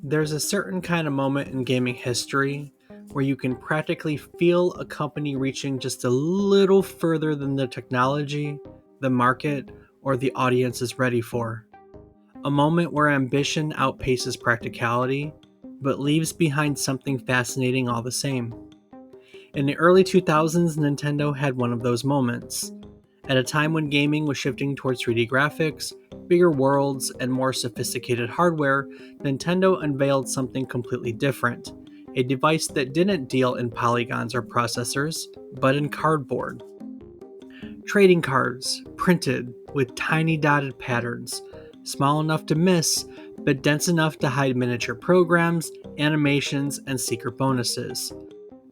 There's a certain kind of moment in gaming history where you can practically feel a company reaching just a little further than the technology, the market, or the audience is ready for. A moment where ambition outpaces practicality, but leaves behind something fascinating all the same. In the early 2000s, Nintendo had one of those moments. At a time when gaming was shifting towards 3D graphics, bigger worlds, and more sophisticated hardware, Nintendo unveiled something completely different. A device that didn't deal in polygons or processors, but in cardboard. Trading cards, printed with tiny dotted patterns, small enough to miss, but dense enough to hide miniature programs, animations, and secret bonuses.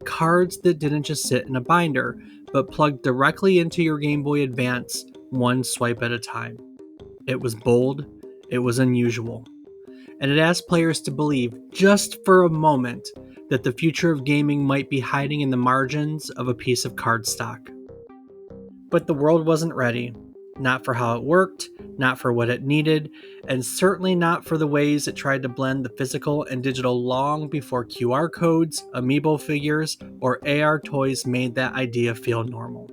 Cards that didn't just sit in a binder, but plugged directly into your Game Boy Advance, one swipe at a time. It was bold, it was unusual, and it asked players to believe, just for a moment, that the future of gaming might be hiding in the margins of a piece of cardstock. But the world wasn't ready. Not for how it worked, not for what it needed, and certainly not for the ways it tried to blend the physical and digital long before QR codes, Amiibo figures, or AR toys made that idea feel normal.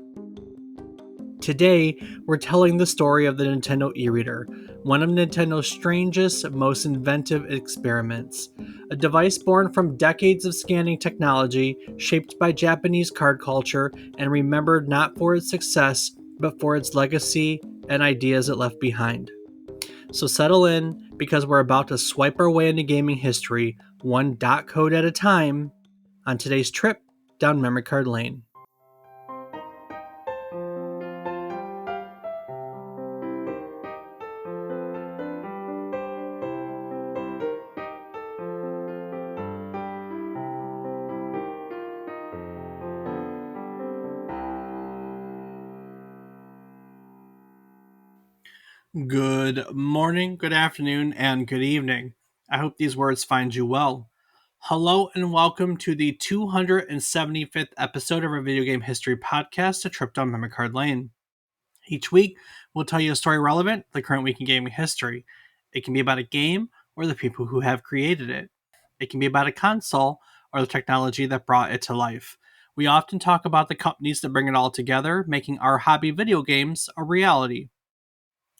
Today, we're telling the story of the Nintendo e-reader, one of Nintendo's strangest, most inventive experiments. A device born from decades of scanning technology, shaped by Japanese card culture, and remembered not for its success, but for its legacy and ideas it left behind. So settle in, because we're about to swipe our way into gaming history, one dot code at a time, on today's trip down memory card lane. Good morning, good afternoon, and good evening. I hope these words find you well. Hello and welcome to the 275th episode of our video game history podcast, A Trip Down Memory Card Lane. Each week, we'll tell you a story relevant to the current week in gaming history. It can be about a game or the people who have created it. It can be about a console or the technology that brought it to life. We often talk about the companies that bring it all together, making our hobby video games a reality.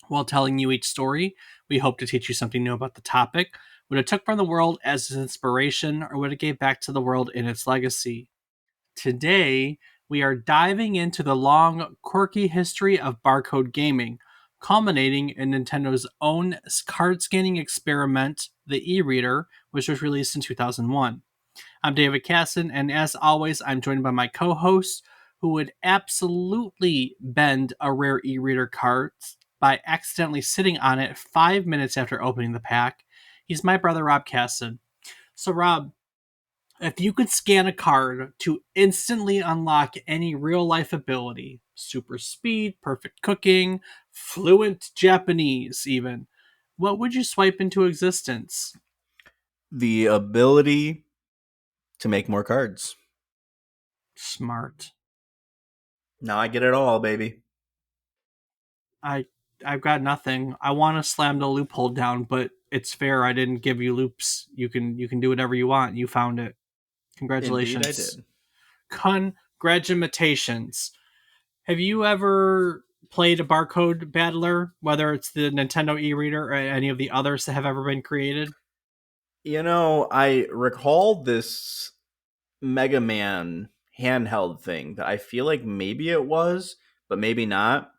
While telling you each story, we hope to teach you something new about the topic, what it took from the world as its inspiration, or what it gave back to the world in its legacy. Today, we are diving into the long, quirky history of barcode gaming, culminating in Nintendo's own card scanning experiment, the e-reader, which was released in 2001. I'm David Casson, and as always, I'm joined by my co-host, who would absolutely bend a rare e-reader card by accidentally sitting on it 5 minutes after opening the pack. He's my brother, Rob Casson. So, Rob, if you could scan a card to instantly unlock any real-life ability, super speed, perfect cooking, fluent Japanese even, what would you swipe into existence? The ability to make more cards. Smart. Now I get it all, baby. I've got nothing. I want to slam the loophole down, but it's fair. I didn't give you loops. You can do whatever you want. You found it. Indeed, I Congratulations. did. Congratulations. Have you ever played a barcode battler, whether it's the Nintendo e-reader or any of the others that have ever been created? You know, I recall this Mega Man handheld thing that I feel like maybe it was, but maybe not.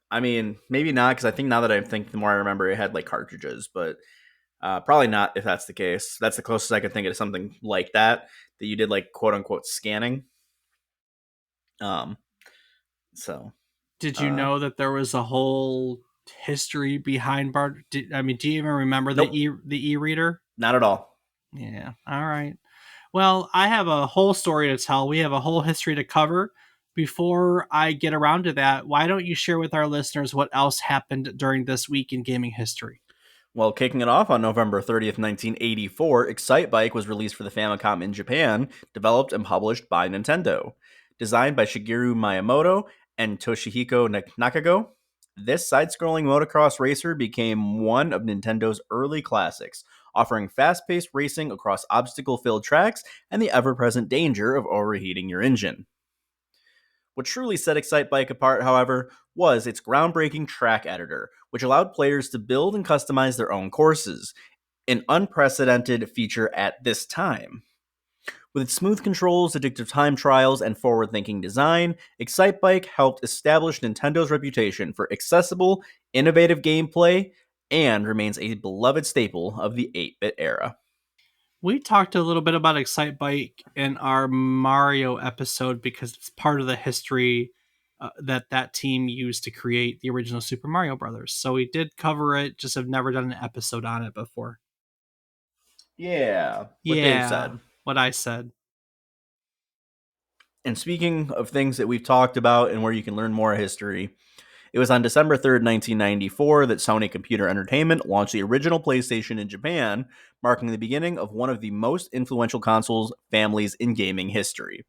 I mean, maybe not, because I think now that I think, the more I remember, it had like cartridges, but probably not if that's the case. That's the closest I can think of something like that you did like quote unquote scanning. Um, so Did you uh, know that there was a whole history behind bar? Do you even remember nope, the e-reader? not at all. Yeah. All right. Well, I have a whole story to tell. We have a whole history to cover. Before I get around to that, why don't you share with our listeners what else happened during this week in gaming history? Well, kicking it off on November 30th, 1984, Excitebike was released for the Famicom in Japan, developed and published by Nintendo. Designed by Shigeru Miyamoto and Toshihiko Nakago, This side-scrolling motocross racer became one of Nintendo's early classics, offering fast-paced racing across obstacle-filled tracks and the ever-present danger of overheating your engine. What truly set Excitebike apart, however, was its groundbreaking track editor, which allowed players to build and customize their own courses, an unprecedented feature at this time. With its smooth controls, addictive time trials, and forward-thinking design, Excitebike helped establish Nintendo's reputation for accessible, innovative gameplay and remains a beloved staple of the 8-bit era. We talked a little bit about Excitebike in our Mario episode because it's part of the history that team used to create the original Super Mario Brothers. So we did cover it, just have never done an episode on it before. Yeah, what Dave Yeah, said. what I said. And speaking of things that we've talked about and where you can learn more history, it was on December 3rd, 1994, that Sony Computer Entertainment launched the original PlayStation in Japan, marking the beginning of one of the most influential consoles families in gaming history.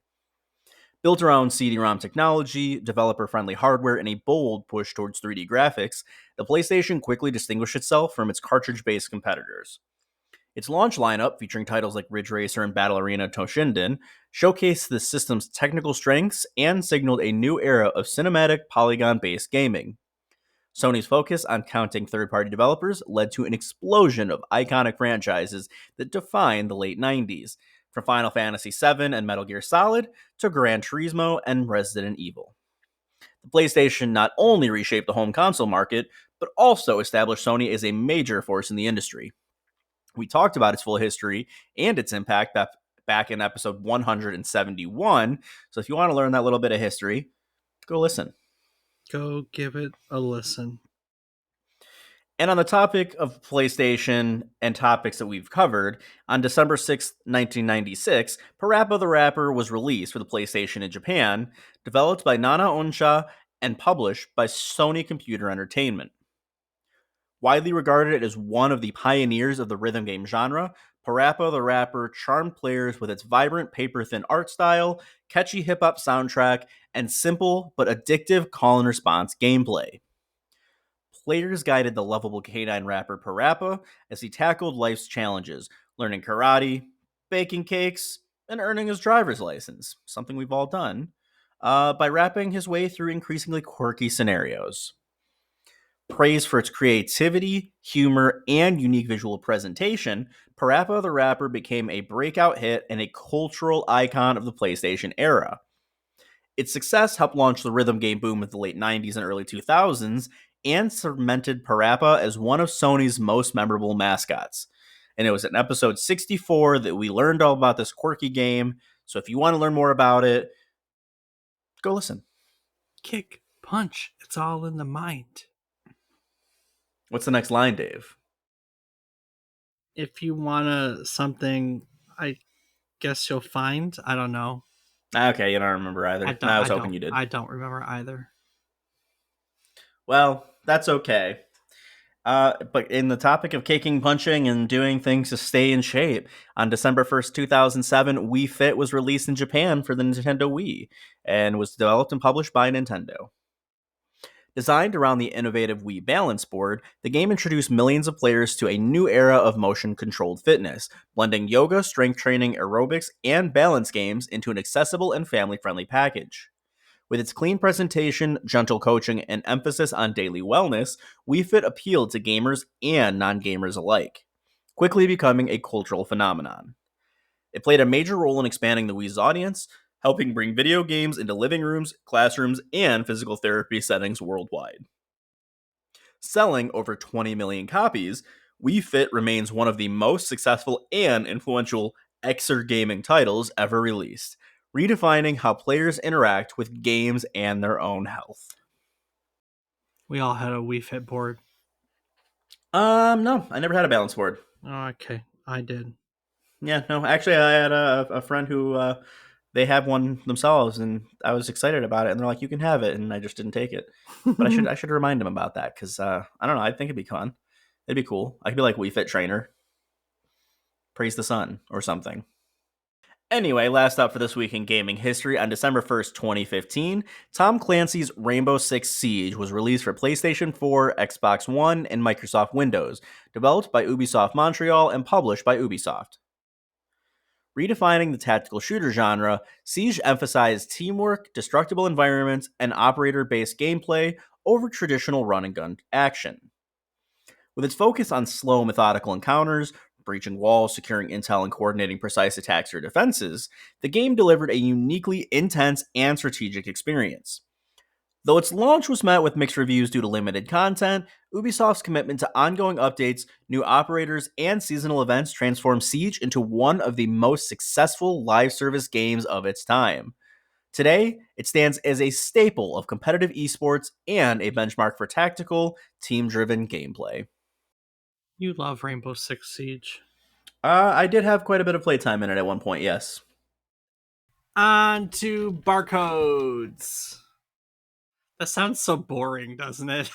Built around CD-ROM technology, developer-friendly hardware, and a bold push towards 3D graphics, the PlayStation quickly distinguished itself from its cartridge-based competitors. Its launch lineup, featuring titles like Ridge Racer and Battle Arena Toshinden, showcased the system's technical strengths and signaled a new era of cinematic, polygon-based gaming. Sony's focus on counting third-party developers led to an explosion of iconic franchises that defined the late 90s, from Final Fantasy VII and Metal Gear Solid to Gran Turismo and Resident Evil. The PlayStation not only reshaped the home console market, but also established Sony as a major force in the industry. We talked about its full history and its impact back in episode 171, so if you want to learn that little bit of history, go listen. Go give it a listen. And on the topic of PlayStation and topics that we've covered, on December 6th, 1996, Parappa the Rapper was released for the PlayStation in Japan, developed by Nana Onsha and published by Sony Computer Entertainment. Widely regarded as one of the pioneers of the rhythm game genre, Parappa the Rapper charmed players with its vibrant paper-thin art style, catchy hip-hop soundtrack, and simple but addictive call-and-response gameplay. Players guided the lovable canine rapper Parappa as he tackled life's challenges, learning karate, baking cakes, and earning his driver's license, something we've all done, by rapping his way through increasingly quirky scenarios. Praised for its creativity, humor, and unique visual presentation, Parappa the Rapper became a breakout hit and a cultural icon of the PlayStation era. Its success helped launch the rhythm game boom of the late 90s and early 2000s and cemented Parappa as one of Sony's most memorable mascots. And it was in episode 64 that we learned all about this quirky game, so if you want to learn more about it, go listen. Kick, punch, it's all in the mind. What's the next line, Dave? If you want something, I guess you'll find. I don't know. Okay, you don't remember either. I was hoping you did. I don't remember either. Well, that's okay. But in the topic of kicking, punching, and doing things to stay in shape, on December 1st, 2007, Wii Fit was released in Japan for the Nintendo Wii and was developed and published by Nintendo. Designed around the innovative Wii Balance Board, the game introduced millions of players to a new era of motion-controlled fitness, blending yoga, strength training, aerobics, and balance games into an accessible and family-friendly package. With its clean presentation, gentle coaching, and emphasis on daily wellness, Wii Fit appealed to gamers and non-gamers alike, quickly becoming a cultural phenomenon. It played a major role in expanding the Wii's audience, helping bring video games into living rooms, classrooms, and physical therapy settings worldwide. Selling over 20 million copies, Wii Fit remains one of the most successful and influential exergaming titles ever released, redefining how players interact with games and their own health. We all had a Wii Fit board. No, I never had a balance board. Oh, okay, I did. Yeah, no, actually, I had a friend who they have one themselves, and I was excited about it. And they're like, "You can have it," and I just didn't take it. But I should remind him about that because I don't know. I think it'd be fun. It'd be cool. I could be like Wii Fit trainer, praise the sun or something. Anyway, last up for this week in gaming history, on December 1st, 2015, Tom Clancy's Rainbow Six Siege was released for PlayStation 4, Xbox One, and Microsoft Windows, developed by Ubisoft Montreal and published by Ubisoft. Redefining the tactical shooter genre, Siege emphasized teamwork, destructible environments, and operator based gameplay over traditional run and gun action. With its focus on slow, methodical encounters, breaching walls, securing intel, and coordinating precise attacks or defenses, the game delivered a uniquely intense and strategic experience. Though its launch was met with mixed reviews due to limited content, Ubisoft's commitment to ongoing updates, new operators, and seasonal events transformed Siege into one of the most successful live service games of its time. Today, it stands as a staple of competitive esports and a benchmark for tactical, team driven gameplay. You love Rainbow Six Siege. I did have quite a bit of playtime in it at one point, yes. On to barcodes. That sounds so boring, doesn't it?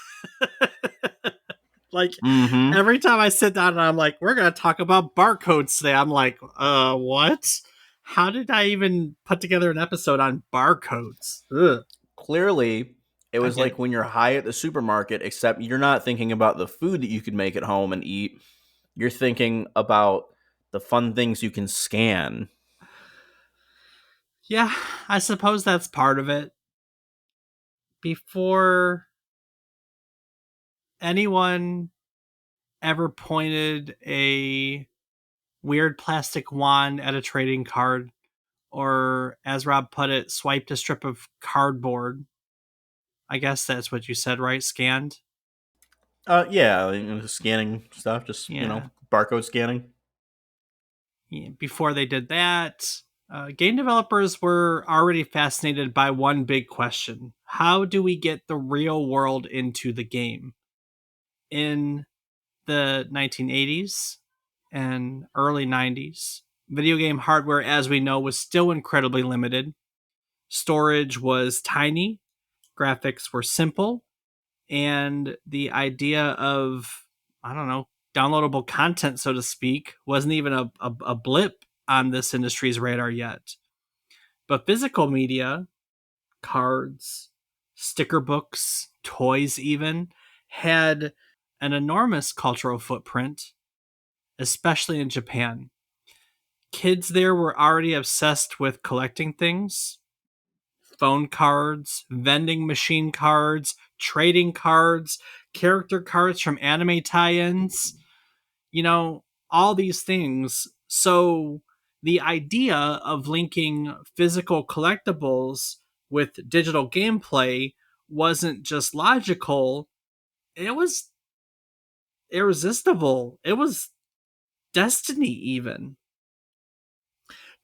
Like, Mm-hmm. every time I sit down and I'm like, we're going to talk about barcodes today, I'm like, what? How did I even put together an episode on barcodes? Ugh. Clearly, it was Again, like when you're high at the supermarket, except you're not thinking about the food that you could make at home and eat. You're thinking about the fun things you can scan. yeah, I suppose that's part of it. Before anyone ever pointed a weird plastic wand at a trading card, or as Rob put it, swiped a strip of cardboard. I guess that's what you said, right? Scanned? Yeah, scanning stuff, just, Yeah. barcode scanning. Yeah. Before they did that, game developers were already fascinated by one big question: how do we get the real world into the game? In the 1980s and early 90s, video game hardware, as we know, was still incredibly limited. Storage was tiny, graphics were simple, and the idea of, I don't know, downloadable content, so to speak, wasn't even a blip on this industry's radar yet. But physical media, cards, sticker books, toys even, had an enormous cultural footprint, especially in Japan. Kids there were already obsessed with collecting things: phone cards, vending machine cards, trading cards, character cards from anime tie ins, all these things. So the idea of linking physical collectibles with digital gameplay wasn't just logical, it was irresistible. It was destiny, even.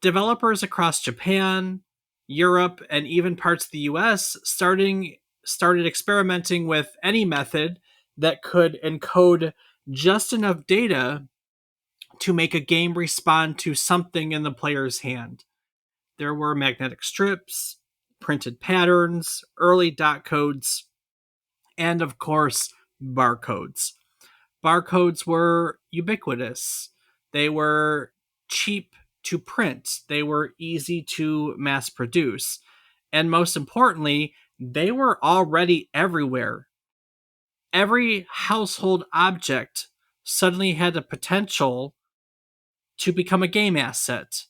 Developers across Japan, Europe, and even parts of the US started experimenting with any method that could encode just enough data to make a game respond to something in the player's hand. There were magnetic strips, printed patterns, early dot codes, and of course, barcodes. Barcodes were ubiquitous. They were cheap to print, they were easy to mass produce, and most importantly, they were already everywhere. Every household object suddenly had the potential to become a game asset.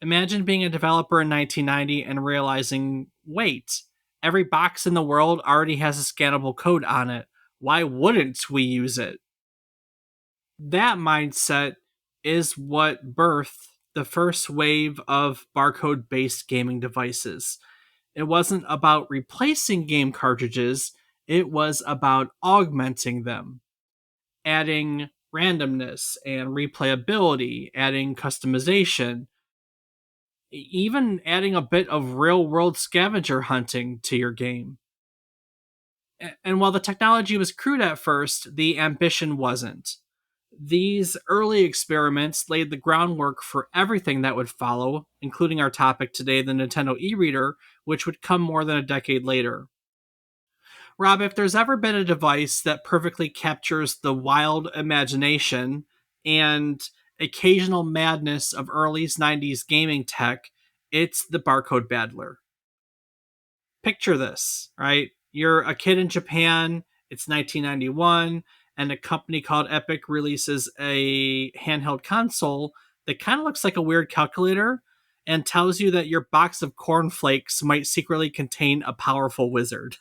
Imagine being a developer in 1990 and realizing, wait, every box in the world already has a scannable code on it. Why wouldn't we use it? That mindset is what birthed the first wave of barcode based gaming devices. It wasn't about replacing game cartridges, it was about augmenting them, adding randomness and replayability, adding customization, even adding a bit of real world scavenger hunting to your game. And while the technology was crude at first, the ambition wasn't. These early experiments laid the groundwork for everything that would follow, including our topic today, the Nintendo e reader, which would come more than a decade later. Rob, if there's ever been a device that perfectly captures the wild imagination and occasional madness of early 90s gaming tech, it's the Barcode Battler. Picture this, right? You're a kid in Japan, it's 1991, and a company called Epic releases a handheld console that kind of looks like a weird calculator and tells you that your box of cornflakes might secretly contain a powerful wizard.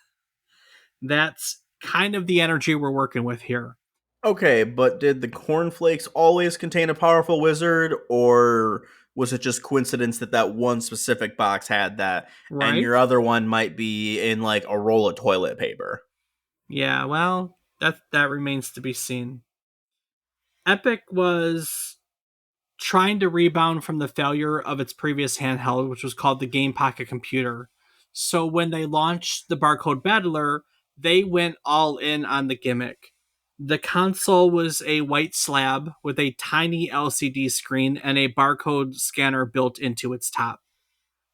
That's kind of the energy we're working with here, Okay, but did the cornflakes always contain a powerful wizard, or was it just coincidence that that one specific box had that, and right? your other one might be in like a roll of toilet paper? Yeah, well, that remains to be seen. Epic was trying to rebound from the failure of its previous handheld, which was called the Game Pocket Computer. So when they launched the Barcode Battler, they went all in on the gimmick. The console was a white slab with a tiny LCD screen and a barcode scanner built into its top.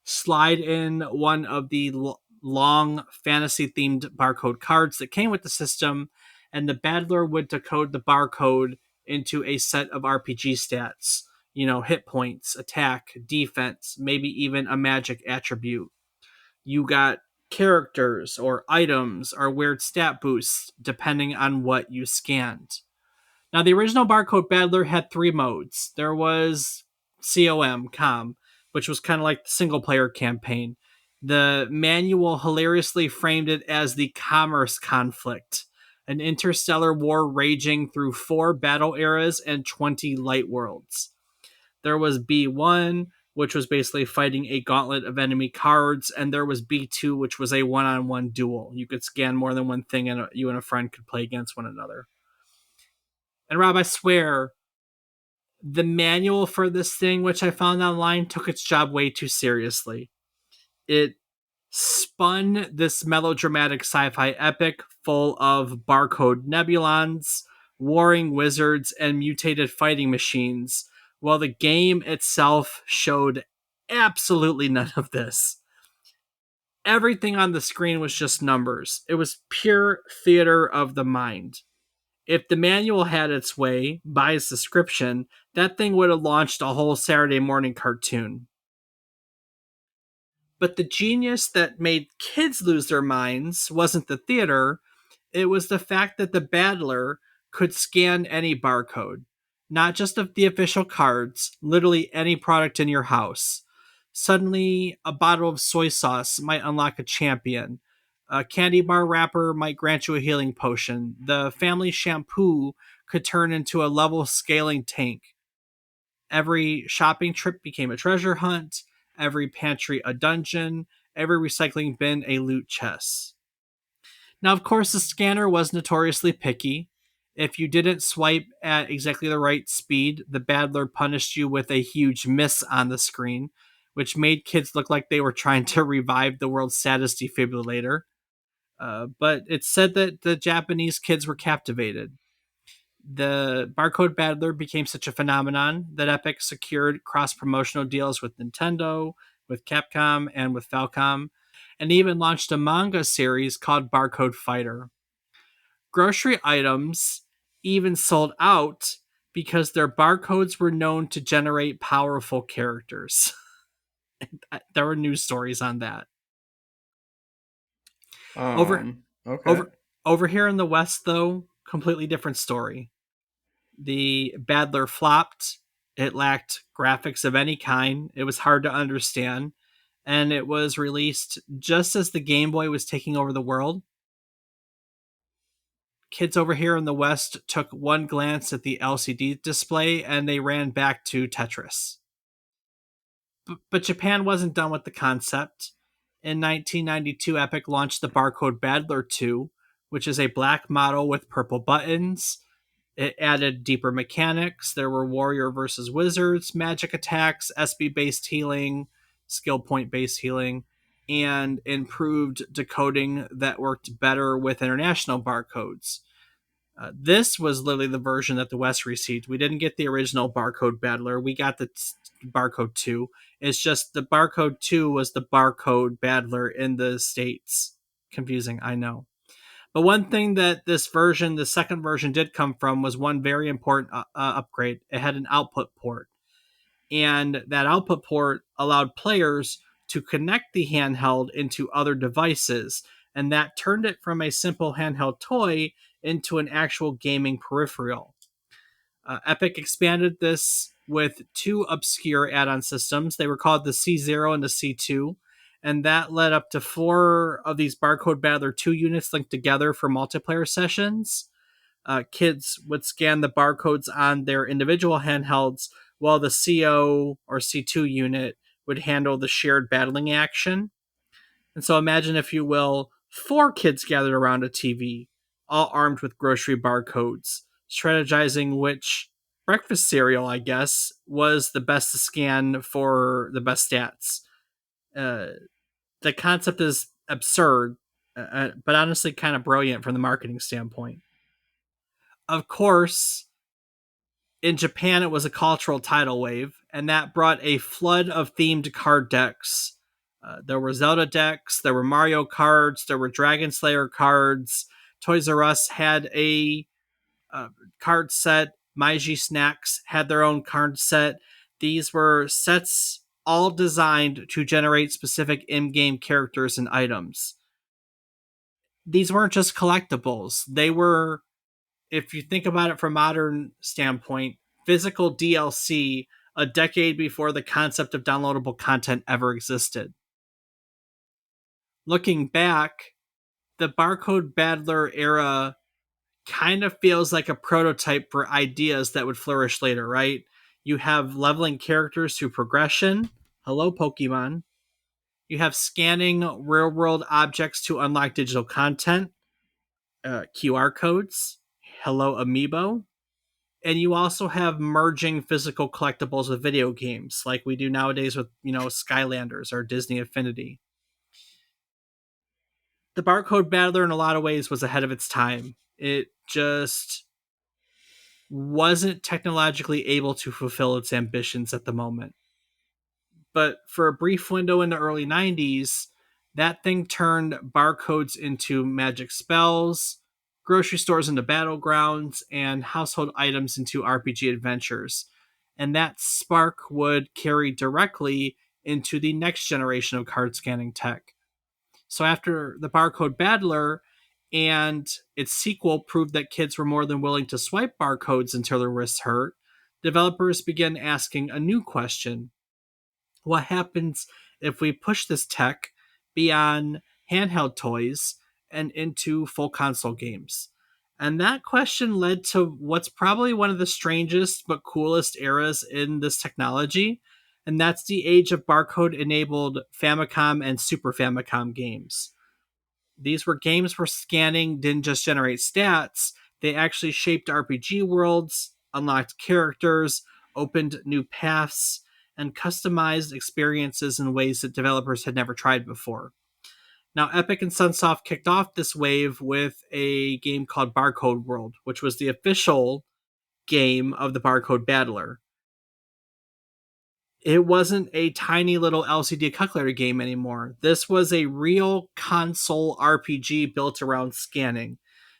Slide in one of the long fantasy themed barcode cards that came with the system, and the battler would decode the barcode into a set of RPG stats. You know, hit points, attack, defense, maybe even a magic attribute. You got characters or items or weird stat boosts depending on what you scanned. Now, the original Barcode Battler had three modes. There was COM, which was kind of like the single player campaign. The manual hilariously framed it as the commerce conflict, an interstellar war raging through 4 battle eras and 20 light worlds. There was B1, which was basically fighting a gauntlet of enemy cards, and there was B2, which was a one on one duel. You could scan more than one thing, and you and a friend could play against one another. And Rob, I swear, the manual for this thing, which I found online, took its job way too seriously. It spun this melodramatic sci-fi epic full of barcode nebulons, warring wizards, and mutated fighting machines, while the game itself showed absolutely none of this. Everything on the screen was just numbers. It was pure theater of the mind. If the manual had its way, by its description, that thing would have launched a whole Saturday morning cartoon. But the genius that made kids lose their minds wasn't the theater, it was the fact that the battler could scan any barcode, not just of the official cards, literally any product in your house. Suddenly, a bottle of soy sauce might unlock a champion. A candy bar wrapper might grant you a healing potion. The family shampoo could turn into a level scaling tank. Every shopping trip became a treasure hunt, every pantry a dungeon, every recycling bin a loot chest. Now, of course, the scanner was notoriously picky. If you didn't swipe at exactly the right speed, the battler punished you with a huge miss on the screen, which made kids look like they were trying to revive the world's saddest defibrillator. But it's said that the Japanese kids were captivated. The Barcode Battler became such a phenomenon that Epic secured cross promotional deals with Nintendo, with Capcom, and with Falcom, and even launched a manga series called Barcode Fighter. Grocery items even sold out because their barcodes were known to generate powerful characters. There were news stories on that. Over Okay. over over here in the West though, completely different story. The Battler flopped. It lacked graphics of any kind. It was hard to understand. And it was released just as the Game Boy was taking over the world. Kids over here in the West took one glance at the LCD display and they ran back to Tetris. But Japan wasn't done with the concept. In 1992, Epic launched the Barcode Battler 2, which is a black model with purple buttons. It added deeper mechanics. There were warrior versus wizards, magic attacks, SB based healing, skill point based healing, and improved decoding that worked better with international barcodes. This was literally the version that the West received. We didn't get the original Barcode Battler. We got the Barcode 2. It's just the Barcode 2 was the Barcode Battler in the States. Confusing, I know. But one thing that this version, the second version, did come from was one very important upgrade. It had an output port, and that output port allowed players to connect the handheld into other devices, and that turned it from a simple handheld toy into an actual gaming peripheral. Epic expanded this with two obscure add on systems. They were called the C0 and the C2, and that led up to four of these Barcode Battler 2 units linked together for multiplayer sessions. Kids would scan the barcodes on their individual handhelds, while the CO or C2 unit would handle the shared battling action. And so imagine, if you will, four kids gathered around a TV, all armed with grocery barcodes, strategizing which breakfast cereal, I guess, was the best to scan for the best stats. Uh, the concept is absurd, but honestly kind of brilliant from the marketing standpoint. Of course, in Japan, it was a cultural tidal wave, and that brought a flood of themed card decks. There were Zelda decks, there were Mario cards, there were Dragon Slayer cards. Toys R Us had a uh, card set. Meiji Snacks had their own card set. These were sets all designed to generate specific in game characters and items. These weren't just collectibles, they were, if you think about it from a modern standpoint, physical DLC a decade before the concept of downloadable content ever existed. Looking back, the Barcode Battler era kind of feels like a prototype for ideas that would flourish later, right? You have leveling characters through progression. Hello, Pokemon. You have scanning real world objects to unlock digital content, QR codes. Hello, Amiibo. And you also have merging physical collectibles with video games like we do nowadays with, Skylanders or Disney Infinity. The Barcode Battler in a lot of ways was ahead of its time. It just wasn't technologically able to fulfill its ambitions at the moment. But for a brief window in the early 90s, that thing turned barcodes into magic spells, grocery stores into battlegrounds, and household items into RPG adventures. And that spark would carry directly into the next generation of card scanning tech. So after the Barcode Battler and its sequel proved that kids were more than willing to swipe barcodes until their wrists hurt, developers began asking a new question: what happens if we push this tech beyond handheld toys and into full console games? And that question led to what's probably one of the strangest but coolest eras in this technology, and that's the age of barcode enabled Famicom and Super Famicom games. These were games where scanning didn't just generate stats, they actually shaped RPG worlds, unlocked characters, opened new paths, and customized experiences in ways that developers had never tried before. Now, Epic and Sunsoft kicked off this wave with a game called Barcode World, which was the official game of the Barcode Battler. It wasn't a tiny little LCD calculator game anymore. This was a real console RPG built around scanning.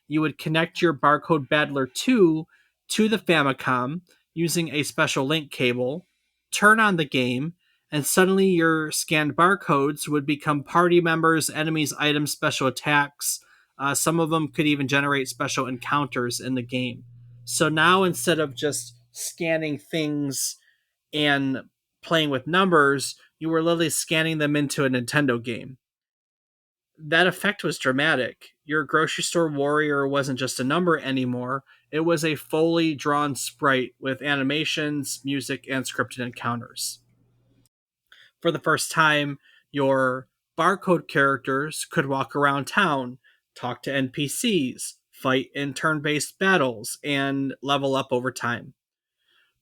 You would connect your Barcode Battler 2 to the Famicom using a special link cable, turn on the game, and suddenly your scanned barcodes would become party members, enemies, items, special attacks. Some of them could even generate special encounters in the game. So now, instead of just scanning things and playing with numbers, you were literally scanning them into a Nintendo game. That effect was dramatic. Your grocery store warrior wasn't just a number anymore, it was a fully drawn sprite with animations, music, and scripted encounters. For the first time, your barcode characters could walk around town, talk to NPCs, fight in turn based battles, and level up over time.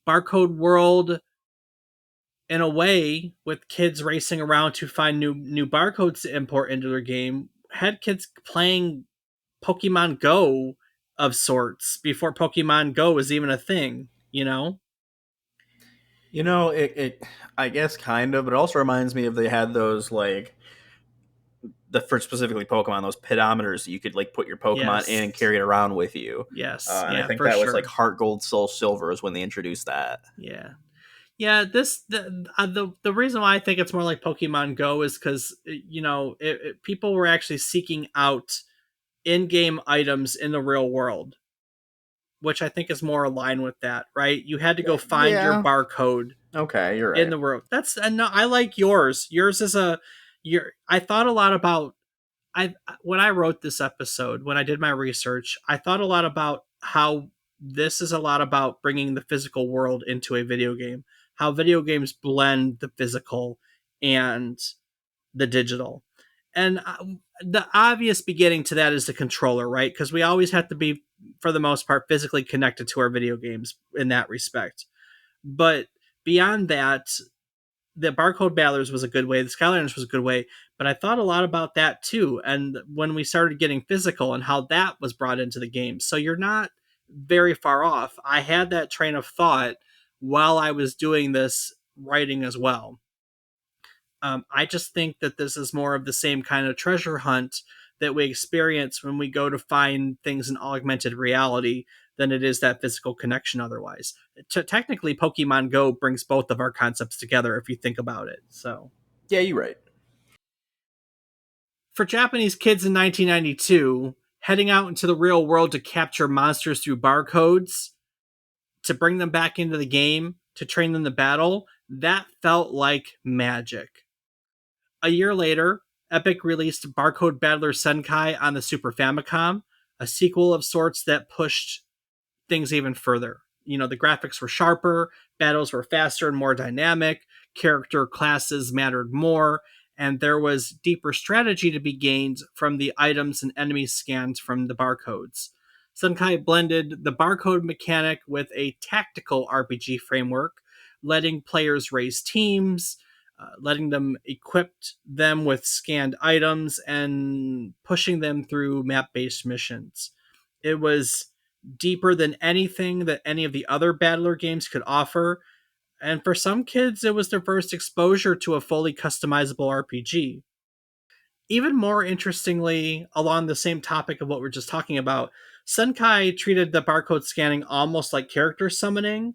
Barcode World, in a way, with kids racing around to find new barcodes to import into their game, had kids playing Pokemon Go of sorts before Pokemon Go was even a thing, you know? It I guess kind of, but it also reminds me of they had those like for specifically Pokemon, those pedometers that you could like put your Pokemon in and Yes. carry it around with you. Yes. And I Yeah, think for that was like sure. Heart Gold, Soul Silver is when they introduced that. Yeah. Yeah, the reason why I think it's more like Pokemon Go is because people were actually seeking out in-game items in the real world, which I think is more aligned with that. Right? You had to go find your Yeah. barcode Okay, you're in right. the world. That's and no, I like yours. Yours is a your. I thought a lot about I when I wrote this episode, when I did my research, I thought a lot about how this is a lot about bringing the physical world into a video game. How video games blend the physical and the digital. And the obvious beginning to that is the controller, right? Because we always have to be, for the most part, physically connected to our video games in that respect. But beyond that, the Barcode Battlers was a good way, the Skylanders was a good way, but I thought a lot about that too. And when we started getting physical and how that was brought into the game. So you're not very far off. I had that train of thought while I was doing this writing as well. I just think that this is more of the same kind of treasure hunt that we experience when we go to find things in augmented reality than it is that physical connection otherwise. Technically, Pokemon Go brings both of our concepts together if you think about it. So, Yeah, you're right. for Japanese kids in 1992, heading out into the real world to capture monsters through barcodes, to bring them back into the game, to train them to battle, that felt like magic. A year later, Epic released Barcode Battler Senkai on the Super Famicom, a sequel of sorts that pushed things even further. The graphics were sharper, battles were faster and more dynamic, character classes mattered more, and there was deeper strategy to be gained from the items and enemies scanned from the barcodes. Senkai blended the barcode mechanic with a tactical RPG framework, letting players raise teams, letting them equip them with scanned items, and pushing them through map based missions. It was deeper than anything that any of the other Battler games could offer. And for some kids, it was their first exposure to a fully customizable RPG. Even more interestingly, along the same topic of what we're just talking about, Senkai treated the barcode scanning almost like character summoning.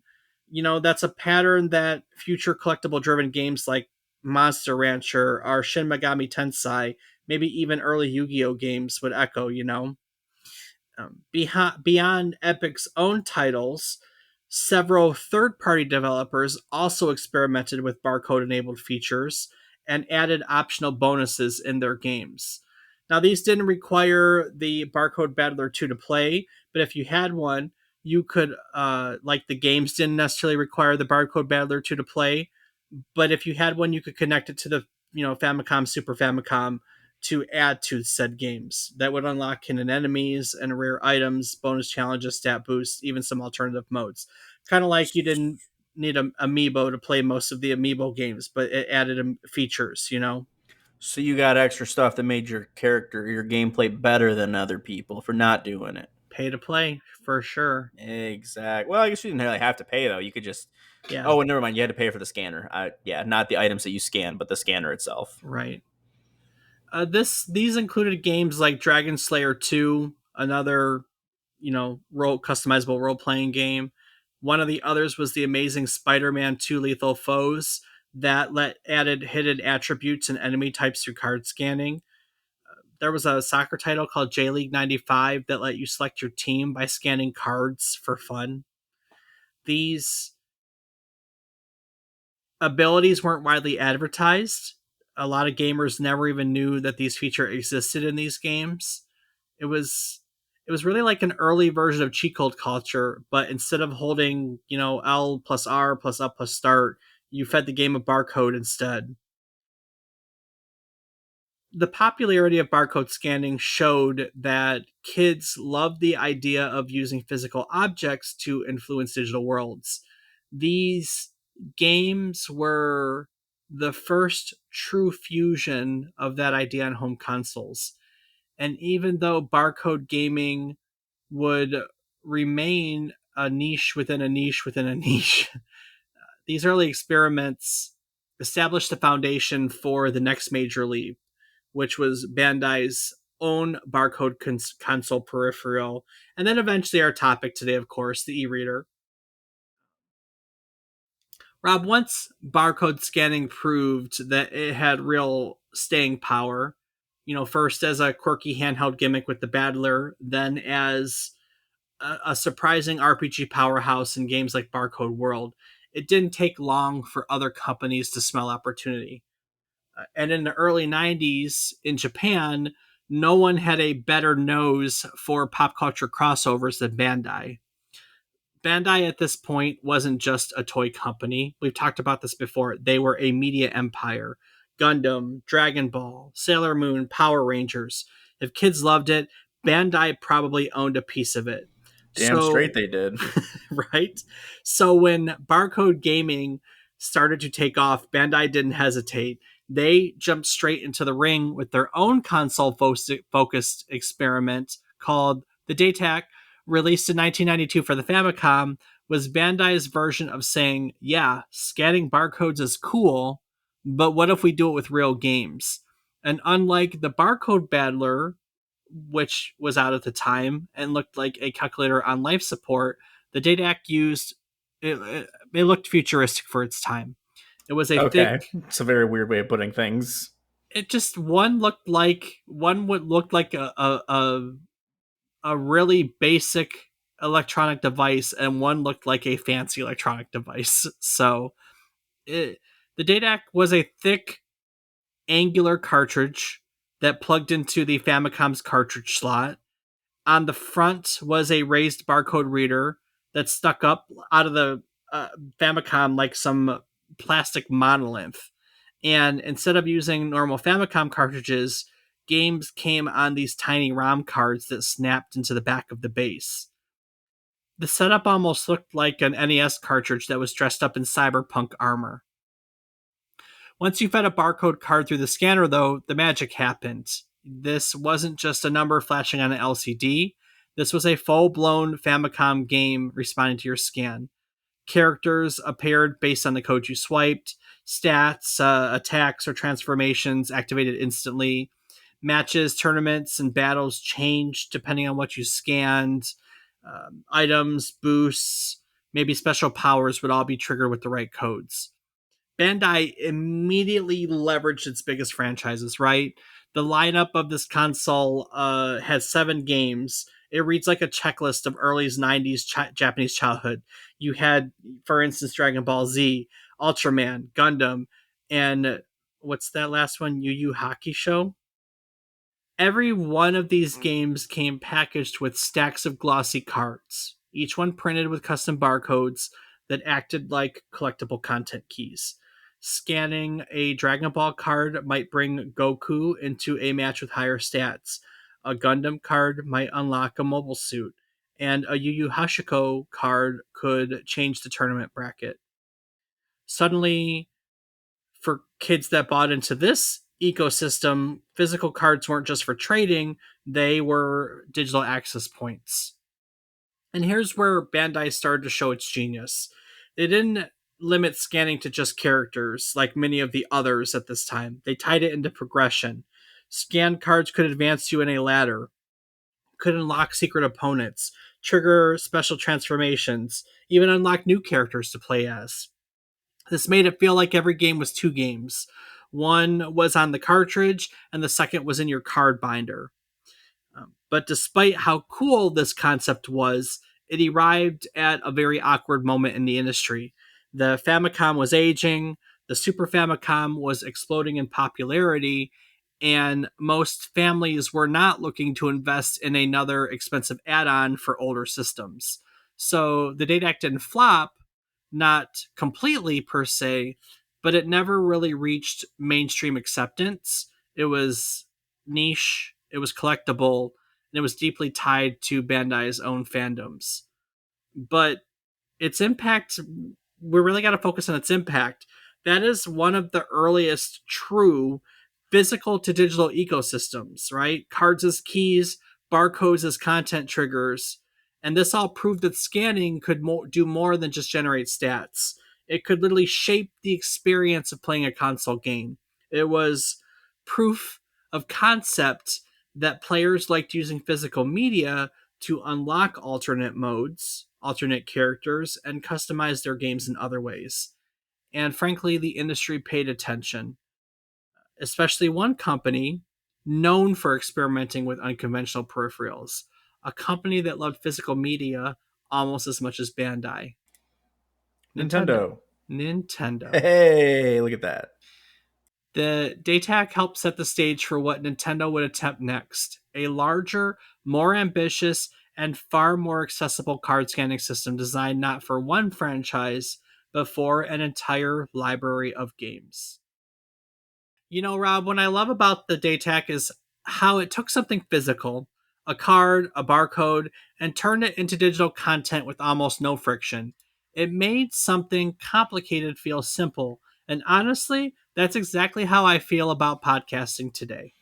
That's a pattern that future collectible driven games like Monster Rancher or Shin Megami Tensei, maybe even early Yu Gi Oh games would echo. Beyond Epic's own titles, several third party developers also experimented with barcode enabled features and added optional bonuses in their games. Now, these didn't require the Barcode Battler 2 to play, but if you had one, you could, like the games didn't necessarily require the Barcode Battler 2 to play, but if you had one, you could connect it to the Famicom, Super Famicom to add to said games. That would unlock hidden enemies and rare items, bonus challenges, stat boosts, even some alternative modes. Kind of like you didn't need an Amiibo to play most of the Amiibo games, but it added features. So you got extra stuff that made your character, your gameplay better than other people for not doing it. Pay to play for sure. Exactly. Well, I guess you didn't really have to pay though. You could just. Yeah, Oh, and never mind. You had to pay for the scanner. Yeah, not the items that you scan, but the scanner itself. right. These included games like Dragon Slayer 2, another customizable role playing game. One of the others was the amazing Spider-Man 2 Lethal Foes that added hidden attributes and enemy types through card scanning. There was a soccer title called J League 95 that let you select your team by scanning cards for fun. These abilities weren't widely advertised. A lot of gamers never even knew that these features existed in these games. It was it was really like an early version of cheat code culture, but instead of holding, L plus R plus up plus start, you fed the game a barcode instead. The popularity of barcode scanning showed that kids loved the idea of using physical objects to influence digital worlds. These games were the first true fusion of that idea on home consoles. And even though barcode gaming would remain a niche within a niche within a niche, these early experiments established the foundation for the next major leap, which was Bandai's own barcode console peripheral, and then eventually our topic today, of course, the e-reader. Rob, once barcode scanning proved that it had real staying power, first as a quirky handheld gimmick with the Battler, then as a surprising RPG powerhouse in games like Barcode World, it didn't take long for other companies to smell opportunity. And in the early 90s in Japan, no one had a better nose for pop culture crossovers than Bandai. Bandai at this point wasn't just a toy company. We've talked about this before. They were a media empire. Gundam, Dragon Ball, Sailor Moon, Power Rangers. If kids loved it, Bandai probably owned a piece of it. Damn So, straight they did. right? So when Barcode Gaming started to take off, Bandai didn't hesitate. They jumped straight into the ring with their own console focused experiment called the Datach, released in 1992 for the Famicom, was Bandai's version of saying, yeah, scanning barcodes is cool, but what if we do it with real games? And unlike the Barcode Battler, which was out at the time and looked like a calculator on life support, the Datach used it looked futuristic for its time. It was a Okay. thick. It's a very weird way of putting things. It just one would look like a really basic electronic device, and one looked like a fancy electronic device. So the Datach was a thick, angular cartridge that plugged into the Famicom's cartridge slot. On the front was a raised barcode reader that stuck up out of the Famicom like some plastic monolith. And instead of using normal Famicom cartridges, games came on these tiny ROM cards that snapped into the back of the base. The setup almost looked like an NES cartridge that was dressed up in cyberpunk armor. Once you fed a barcode card through the scanner, though, the magic happened. This wasn't just a number flashing on an LCD. This was a full-blown Famicom game responding to your scan. Characters appeared based on the code you swiped. Stats, attacks, or transformations activated instantly. Matches, tournaments, and battles changed depending on what you scanned. Items, boosts, maybe special powers would all be triggered with the right codes. Bandai immediately leveraged its biggest franchises, right? The lineup of this console has 7 games. It reads like a checklist of early 90s Japanese childhood. You had, for instance, Dragon Ball Z, Ultraman, Gundam, and what's that last one? Yu Yu Hakusho? Every one of these games came packaged with stacks of glossy cards, each one printed with custom barcodes that acted like collectible content keys. Scanning a Dragon Ball card might bring Goku into a match with higher stats. A Gundam card might unlock a mobile suit, and a Yu Yu Hakusho card could change the tournament bracket. Suddenly, for kids that bought into this ecosystem, physical cards weren't just for trading, they were digital access points. And here's where Bandai started to show its genius. They didn't limit scanning to just characters like many of the others at this time. They tied it into progression. Scanned cards could advance you in a ladder, could unlock secret opponents, trigger special transformations, even unlock new characters to play as. This made it feel like every game was 2 games. One was on the cartridge, and the second was in your card binder. But despite how cool this concept was, it arrived at a very awkward moment in the industry. The Famicom was aging, the Super Famicom was exploding in popularity, and most families were not looking to invest in another expensive add on for older systems. So the Datach didn't flop, not completely per se, but it never really reached mainstream acceptance. It was niche, it was collectible, and it was deeply tied to Bandai's own fandoms. But its impact, we really got to focus on its impact. That is one of the earliest true physical to digital ecosystems, right? Cards as keys, barcodes as content triggers. And this all proved that scanning could do more than just generate stats. It could literally shape the experience of playing a console game. It was proof of concept that players liked using physical media to unlock alternate modes, alternate characters, and customize their games in other ways. And frankly, the industry paid attention, especially one company known for experimenting with unconventional peripherals, a company that loved physical media almost as much as Bandai. Nintendo. Nintendo. Nintendo. Hey, look at that. The Datach helped set the stage for what Nintendo would attempt next, a larger, more ambitious, and far more accessible card scanning system designed not for one franchise, but for an entire library of games. You know, Rob, what I love about the Datach is how it took something physical, a card, a barcode, and turned it into digital content with almost no friction. It made something complicated feel simple. And honestly, that's exactly how I feel about podcasting today.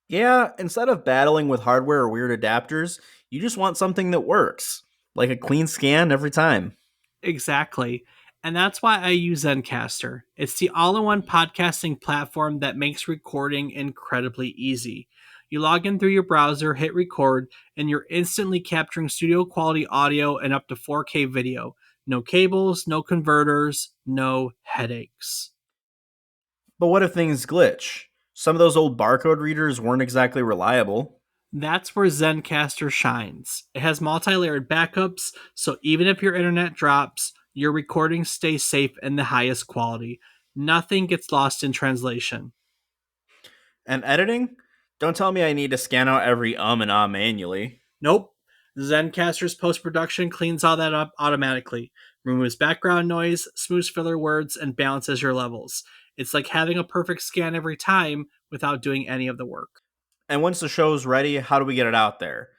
Yeah, instead of battling with hardware or weird adapters, you just want something that works. Like a clean scan every time. Exactly. And that's why I use Zencaster. It's the all in one podcasting platform that makes recording incredibly easy. You log in through your browser, hit record, and you're instantly capturing studio quality audio and up to 4K video. No cables, no converters, no headaches. But what if things glitch? Some of those old barcode readers weren't exactly reliable. That's where Zencaster shines. It has multi layered backups, so even if your internet drops, your recordings stay safe and the highest quality. Nothing gets lost in translation. And editing? Don't tell me I need to scan out every and manually. Nope. Zencaster's post production cleans all that up automatically, removes background noise, smooths filler words, and balances your levels. It's like having a perfect scan every time without doing any of the work. And once the show's ready, how do we get it out there?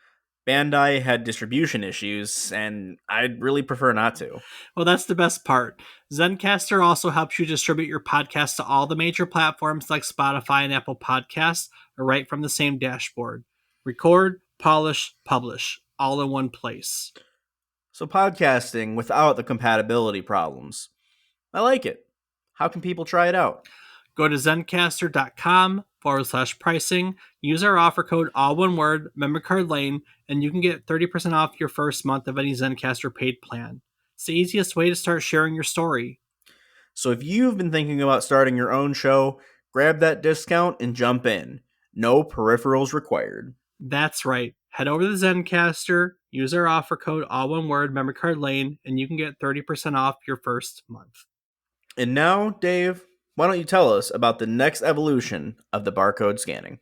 Bandai had distribution issues, and I'd really prefer not to. Well, that's the best part. Zencaster also helps you distribute your podcast to all the major platforms like Spotify and Apple Podcasts right from the same dashboard. Record, polish, publish, all in one place. So, podcasting without the compatibility problems. I like it. How can people try it out? Go to zencaster.com/pricing, use our offer code, all one word, memory card lane, and you can get 30% off your first month of any Zencaster paid plan. It's the easiest way to start sharing your story. So, if you've been thinking about starting your own show, grab that discount and jump in. No peripherals required. That's right. Head over to the Zencaster, use our offer code, all one word, memory card lane, and you can get 30% off your first month. And now, Dave, why don't you tell us about the next evolution of the barcode scanning?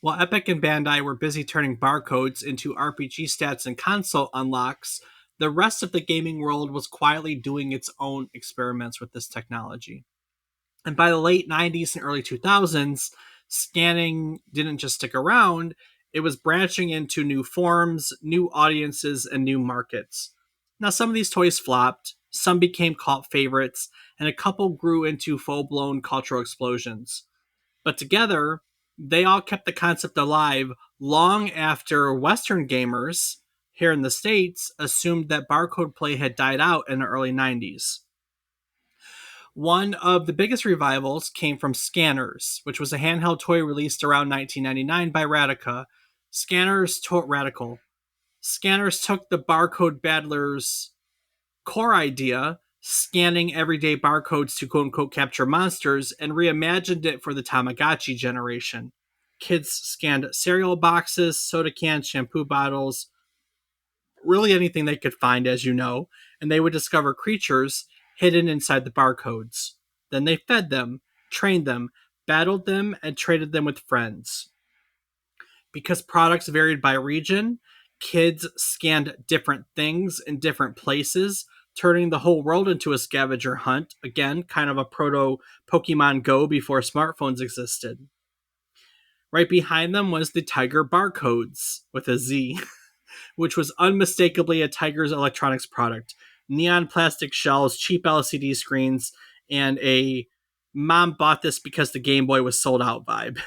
While Epic and Bandai were busy turning barcodes into RPG stats and console unlocks, the rest of the gaming world was quietly doing its own experiments with this technology. And by the late 90s and early 2000s, scanning didn't just stick around, it was branching into new forms, new audiences, and new markets. Now, some of these toys flopped, some became cult favorites, and a couple grew into full blown cultural explosions. But together, they all kept the concept alive long after Western gamers here in the States assumed that barcode play had died out in the early 90s. One of the biggest revivals came from Scanners, which was a handheld toy released around 1999 by Radical. Scanners took the barcode battlers' core idea, scanning everyday barcodes to quote unquote capture monsters, and reimagined it for the Tamagotchi generation. Kids scanned cereal boxes, soda cans, shampoo bottles, really anything they could find, as you know, and they would discover creatures hidden inside the barcodes. Then they fed them, trained them, battled them, and traded them with friends. Because products varied by region, kids scanned different things in different places, turning the whole world into a scavenger hunt. Again, kind of a proto Pokemon Go before smartphones existed. Right behind them was the Tiger Barcodes with a Z, which was unmistakably a Tiger's Electronics product. Neon plastic shells, cheap LCD screens, and a mom bought this because the Game Boy was sold out vibe.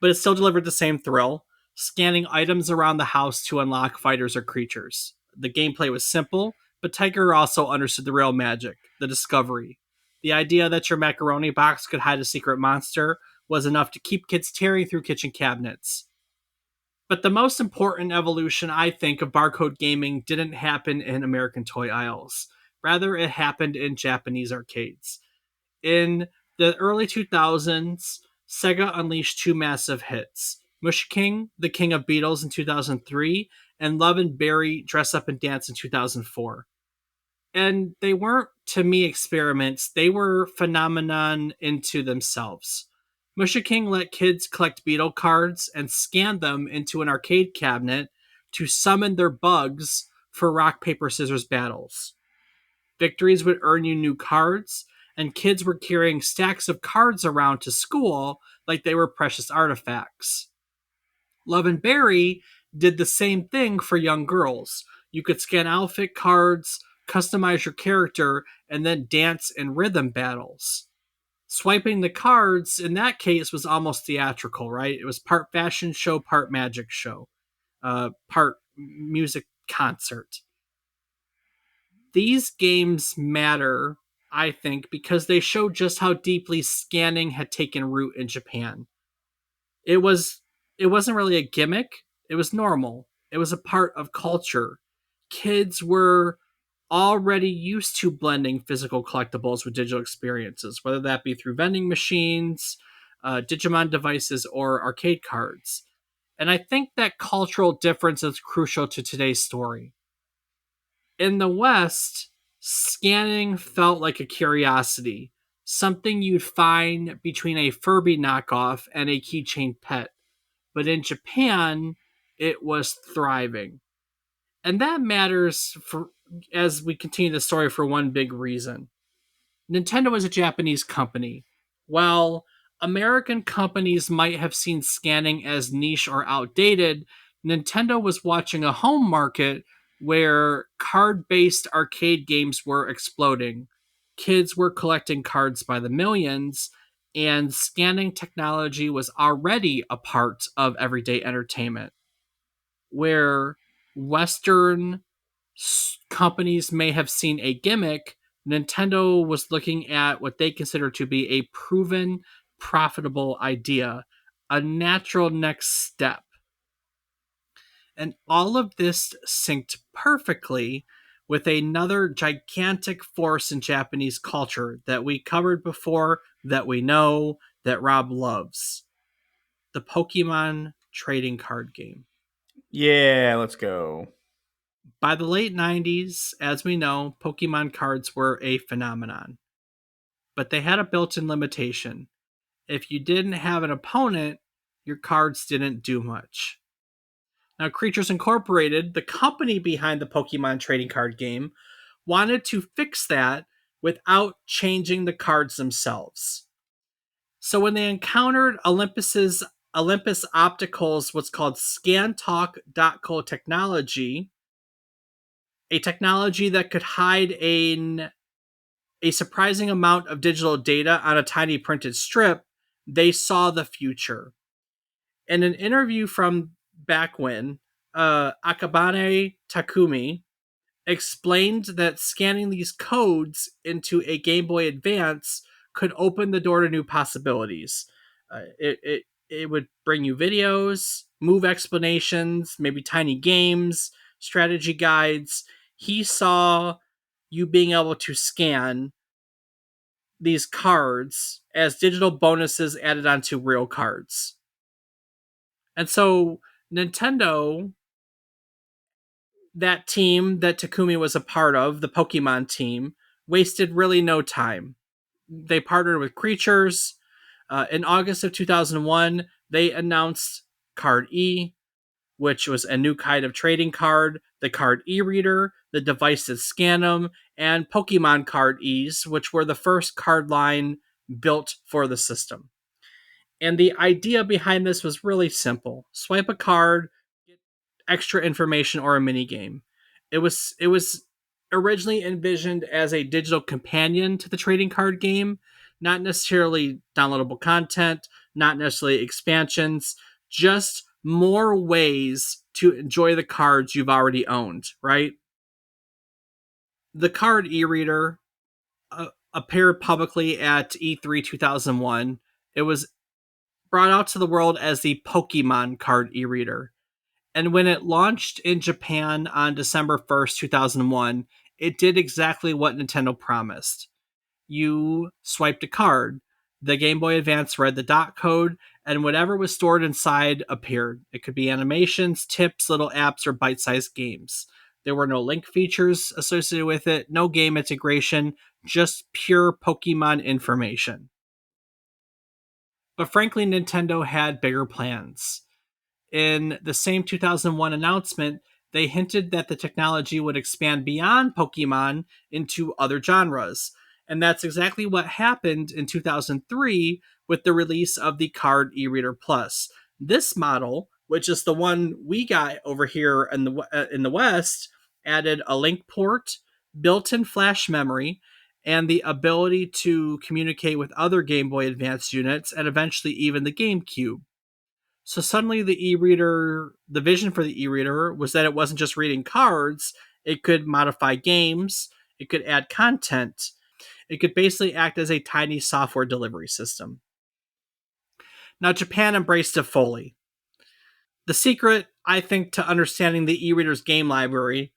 But it still delivered the same thrill, scanning items around the house to unlock fighters or creatures. The gameplay was simple, but Tiger also understood the real magic, the discovery. The idea that your macaroni box could hide a secret monster was enough to keep kids tearing through kitchen cabinets. But the most important evolution, I think, of barcode gaming didn't happen in American toy aisles. Rather, it happened in Japanese arcades. In the early 2000s, Sega unleashed two massive hits: Mushiking, The King of Beetles in 2003, and Love and Berry, Dress Up and Dance in 2004. And they weren't, to me, experiments, they were phenomenon into themselves. Musha King let kids collect beetle cards and scan them into an arcade cabinet to summon their bugs for rock, paper, scissors battles. Victories would earn you new cards, and kids were carrying stacks of cards around to school like they were precious artifacts. Love and Berry did the same thing for young girls. You could scan outfit cards, customize your character, and then dance in rhythm battles. Swiping the cards in that case was almost theatrical, right? It was part fashion show, part magic show, part music concert. These games matter, I think, because they show just how deeply scanning had taken root in Japan. It was it wasn't really a gimmick, it was normal. It was a part of culture. Kids were already used to blending physical collectibles with digital experiences, whether that be through vending machines, Digimon devices, or arcade cards. And I think that cultural difference is crucial to today's story. In the West, scanning felt like a curiosity, something you'd find between a Furby knockoff and a keychain pet. But in Japan, it was thriving. And that matters for as we continue the story for one big reason. Nintendo is a Japanese company. While American companies might have seen scanning as niche or outdated, Nintendo was watching a home market where card based arcade games were exploding. Kids were collecting cards by the millions, and scanning technology was already a part of everyday entertainment. Where Western companies may have seen a gimmick, Nintendo was looking at what they consider to be a proven, profitable idea, a natural next step. And all of this synced perfectly with another gigantic force in Japanese culture that we covered before, that we know, that Rob loves: the Pokemon trading card game. Yeah, let's go. By the late 90s, as we know, Pokemon cards were a phenomenon, but they had a built in limitation. If you didn't have an opponent, your cards didn't do much. Now, Creatures Incorporated, the company behind the Pokemon trading card game, wanted to fix that without changing the cards themselves. So when they encountered Olympus Optical's what's called ScanTalk.co technology, a technology that could hide a surprising amount of digital data on a tiny printed strip, they saw the future. In an interview from back when, Akabane Takumi explained that scanning these codes into a Game Boy Advance could open the door to new possibilities. It would bring you videos, move explanations, maybe tiny games, strategy guides. He saw you being able to scan these cards as digital bonuses added onto real cards. And so Nintendo, that team that Takumi was a part of, the Pokemon team, wasted really no time. They partnered with Creatures. In August of 2001, they announced Card E, which was a new kind of trading card, the Card e-reader, the device that scan them, and Pokemon Card E's, which were the first card line built for the system. And the idea behind this was really simple: swipe a card, get extra information or a mini game. It was originally envisioned as a digital companion to the trading card game, not necessarily downloadable content, not necessarily expansions, just more ways to enjoy the cards you've already owned, right? The card e-reader appeared publicly at E3 2001. It was brought out to the world as the Pokemon card e-reader. And when it launched in Japan on December 1st, 2001, it did exactly what Nintendo promised. You swiped a card. The Game Boy Advance read the dot code, and whatever was stored inside appeared. It could be animations, tips, little apps, or bite sized games. There were no link features associated with it, no game integration, just pure Pokemon information. But frankly, Nintendo had bigger plans. In the same 2001 announcement, they hinted that the technology would expand beyond Pokemon into other genres. And that's exactly what happened in 2003 with the release of the Card e-reader Plus. This model, which is the one we got over here in the West, added a link port, built-in flash memory, and the ability to communicate with other Game Boy Advance units and eventually even the GameCube. So suddenly the vision for the e-reader was that it wasn't just reading cards, it could modify games, it could add content, it could basically act as a tiny software delivery system. Now Japan embraced it fully. The secret, I think, to understanding the e-reader's game library,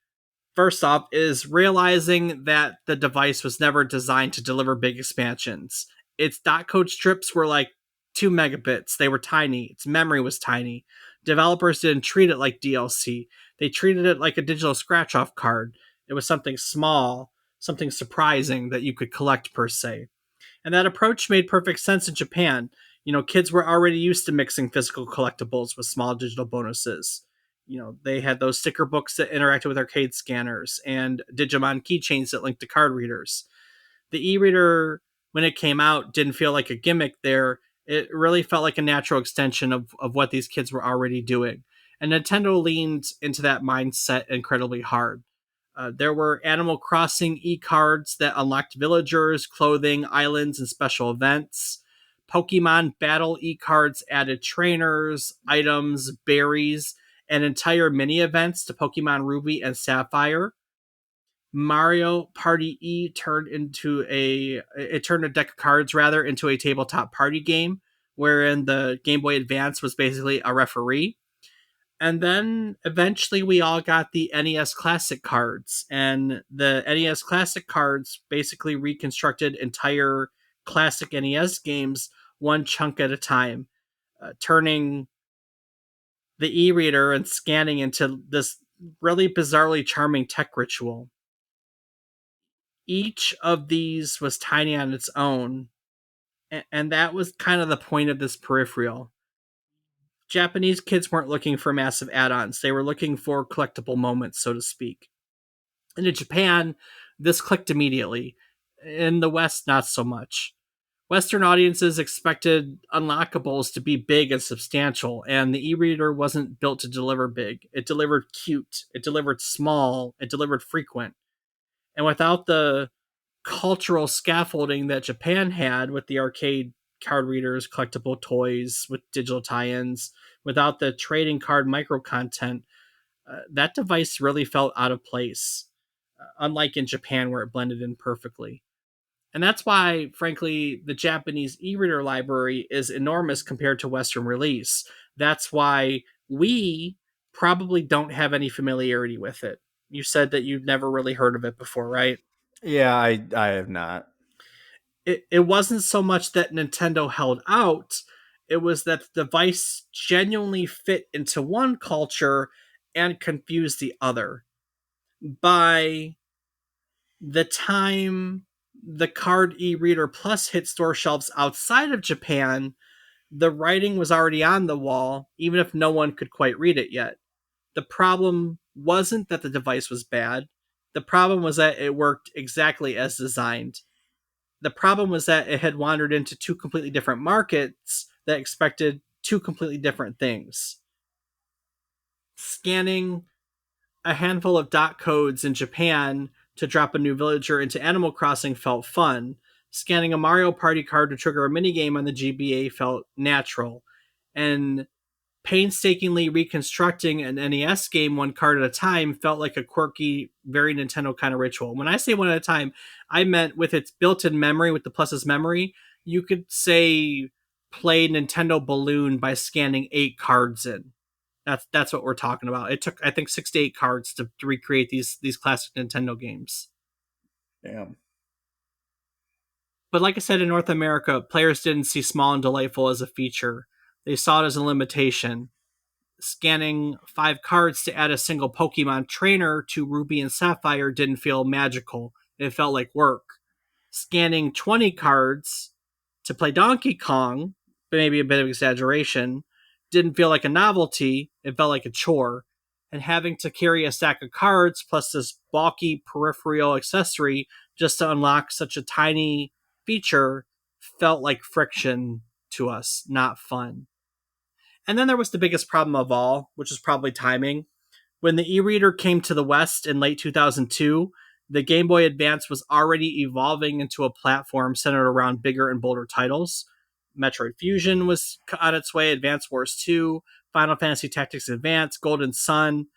first off, is realizing that the device was never designed to deliver big expansions. Its dot code strips were like 2 megabits. They were tiny. Its memory was tiny. Developers didn't treat it like DLC. They treated it like a digital scratch off card. It was something small, something surprising that you could collect per se. And that approach made perfect sense in Japan. Kids were already used to mixing physical collectibles with small digital bonuses. They had those sticker books that interacted with arcade scanners and Digimon keychains that linked to card readers. The e-reader, when it came out, didn't feel like a gimmick there. It really felt like a natural extension of what these kids were already doing. And Nintendo leaned into that mindset incredibly hard. There were Animal Crossing e-cards that unlocked villagers, clothing, islands, and special events. Pokemon Battle e-cards added trainers, items, berries, and entire mini events to Pokemon Ruby and Sapphire. Mario Party E turned a deck of cards rather into a tabletop party game, wherein the Game Boy Advance was basically a referee. And then eventually we all got the NES Classic cards, and the NES Classic cards basically reconstructed entire classic NES games one chunk at a time, turning the e-reader and scanning into this really bizarrely charming tech ritual. Each of these was tiny on its own, and that was kind of the point of this peripheral. Japanese kids weren't looking for massive add-ons. They were looking for collectible moments, so to speak. And in Japan, this clicked immediately. In the West, not so much. Western audiences expected unlockables to be big and substantial, and the e-reader wasn't built to deliver big. It delivered cute, it delivered small, it delivered frequent. And without the cultural scaffolding that Japan had with the arcade card readers, collectible toys with digital tie-ins, without the trading card micro content, that device really felt out of place, unlike in Japan where it blended in perfectly. And that's why, frankly, the Japanese e-reader library is enormous compared to Western release. That's why we probably don't have any familiarity with it. You said that you'd never really heard of it before, right? Yeah, I have not. It wasn't so much that Nintendo held out, it was that the device genuinely fit into one culture and confused the other. By the time the Card e-reader Plus hit store shelves outside of Japan, the writing was already on the wall, even if no one could quite read it yet. The problem wasn't that the device was bad. The problem was that it worked exactly as designed. The problem was that it had wandered into two completely different markets that expected two completely different things. Scanning a handful of dot codes in Japan to drop a new villager into Animal Crossing felt fun. Scanning a Mario Party card to trigger a minigame on the GBA felt natural. And painstakingly reconstructing an NES game one card at a time felt like a quirky, very Nintendo kind of ritual. When I say one at a time, I meant with its built-in memory, with the Plus's memory, you could say play Nintendo Balloon by scanning 8 cards in. That's what we're talking about. It took, I think, 6 to 8 cards to recreate these classic Nintendo games. Damn. But like I said, in North America, players didn't see small and delightful as a feature. They saw it as a limitation. Scanning 5 cards to add a single Pokemon trainer to Ruby and Sapphire didn't feel magical. It felt like work. Scanning 20 cards to play Donkey Kong, maybe a bit of exaggeration, didn't feel like a novelty. It felt like a chore. And having to carry a stack of cards plus this bulky peripheral accessory just to unlock such a tiny feature felt like friction to us, not fun. And then there was the biggest problem of all, which is probably timing. When the e-reader came to the West in late 2002, the Game Boy Advance was already evolving into a platform centered around bigger and bolder titles. Metroid Fusion was on its way, Advance Wars 2, Final Fantasy Tactics Advance, Golden Sun.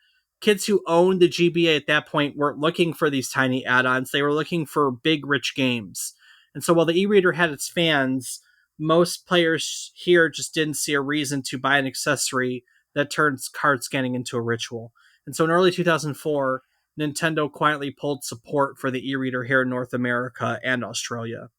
Kids who owned the GBA at that point weren't looking for these tiny add-ons. They were looking for big, rich games. And so while the e-reader had its fans, most players here just didn't see a reason to buy an accessory that turns card scanning into a ritual. And so in early 2004, Nintendo quietly pulled support for the e-reader here in North America and Australia.